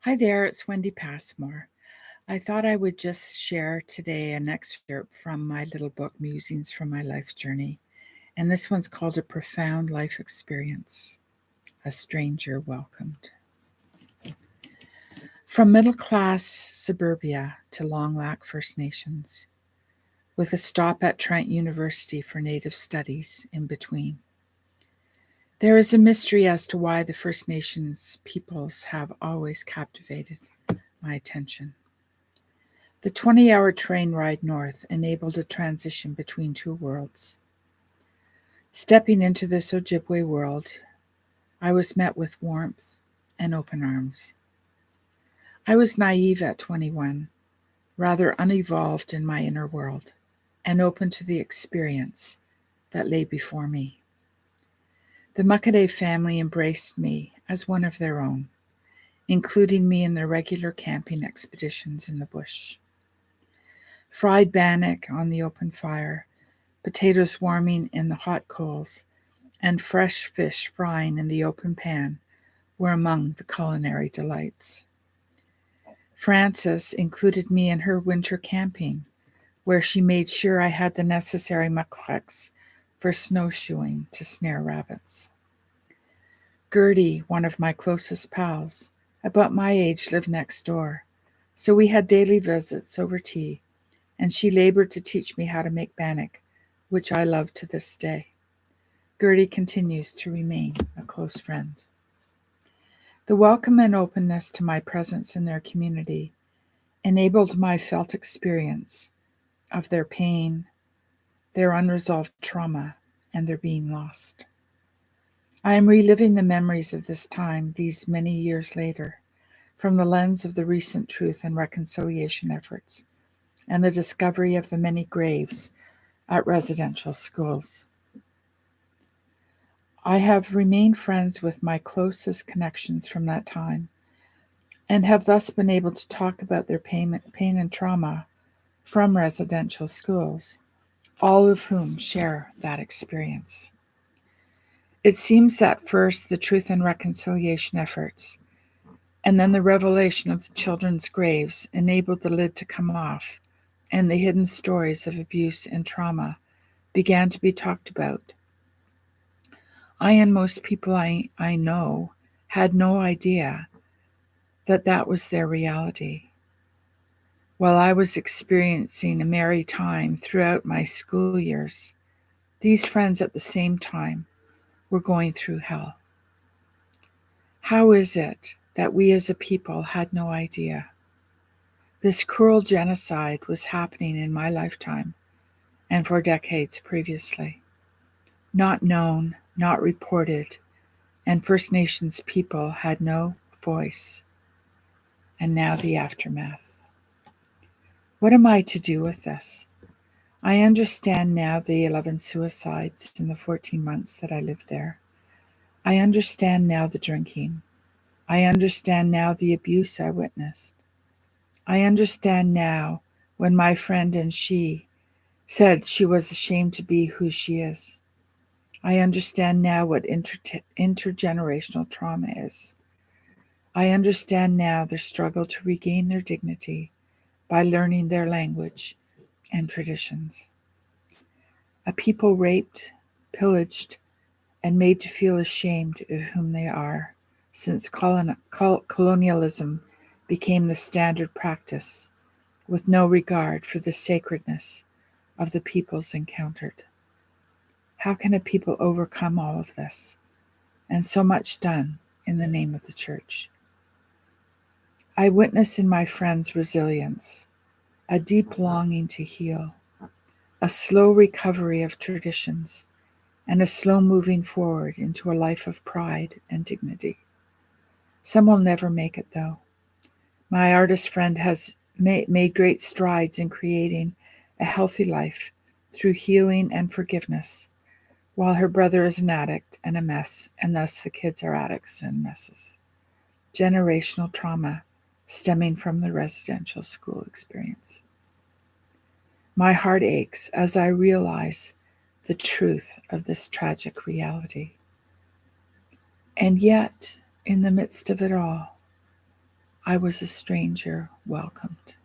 Hi there, it's Wendy Passmore. I thought I would just share today an excerpt from my little book, Musings from My Life Journey. And this one's called A Profound Life Experience, A Stranger Welcomed. From middle-class suburbia to Long Lac First Nations, with a stop at Trent University for Native Studies in between. There is a mystery as to why the First Nations peoples have always captivated my attention. The 20-hour train ride north enabled a transition between two worlds. Stepping into this Ojibwe world, I was met with warmth and open arms. I was naive at 21, rather unevolved in my inner world, and open to the experience that lay before me. The Muckaday family embraced me as one of their own, including me in their regular camping expeditions in the bush. Fried bannock on the open fire, potatoes warming in the hot coals, and fresh fish frying in the open pan were among the culinary delights. Frances included me in her winter camping, where she made sure I had the necessary mukleks for snowshoeing to snare rabbits. Gertie, one of my closest pals, about my age, lived next door, so we had daily visits over tea, and she labored to teach me how to make bannock, which I love to this day. Gertie continues to remain a close friend. The welcome and openness to my presence in their community enabled my felt experience of their pain, their unresolved trauma, and their being lost. I am reliving the memories of this time these many years later from the lens of the recent truth and reconciliation efforts and the discovery of the many graves at residential schools. I have remained friends with my closest connections from that time and have thus been able to talk about their pain and trauma from residential schools, all of whom share that experience. It seems that first the truth and reconciliation efforts, and then the revelation of the children's graves enabled the lid to come off, and the hidden stories of abuse and trauma began to be talked about. I and most people I know had no idea that that was their reality. While I was experiencing a merry time throughout my school years, these friends at the same time were going through hell. How is it that we as a people had no idea? This cruel genocide was happening in my lifetime and for decades previously. Not known, not reported, and First Nations people had no voice. And now the aftermath. What am I to do with this? I understand now the 11 suicides in the 14 months that I lived there. I understand now the drinking. I understand now the abuse I witnessed. I understand now when my friend and she said she was ashamed to be who she is. I understand now what intergenerational trauma is. I understand now their struggle to regain their dignity by learning their language and traditions. A people raped, pillaged, and made to feel ashamed of whom they are, since colonialism became the standard practice, with no regard for the sacredness of the peoples encountered. How can a people overcome all of this, and so much done in the name of the church? I witness in my friends' resilience, a deep longing to heal, a slow recovery of traditions, and a slow moving forward into a life of pride and dignity. Some will never make it, though. My artist friend has made great strides in creating a healthy life through healing and forgiveness, while her brother is an addict and a mess, and thus the kids are addicts and messes. Generational trauma stemming from the residential school experience. My heart aches as I realize the truth of this tragic reality. And yet, in the midst of it all, I was a stranger welcomed.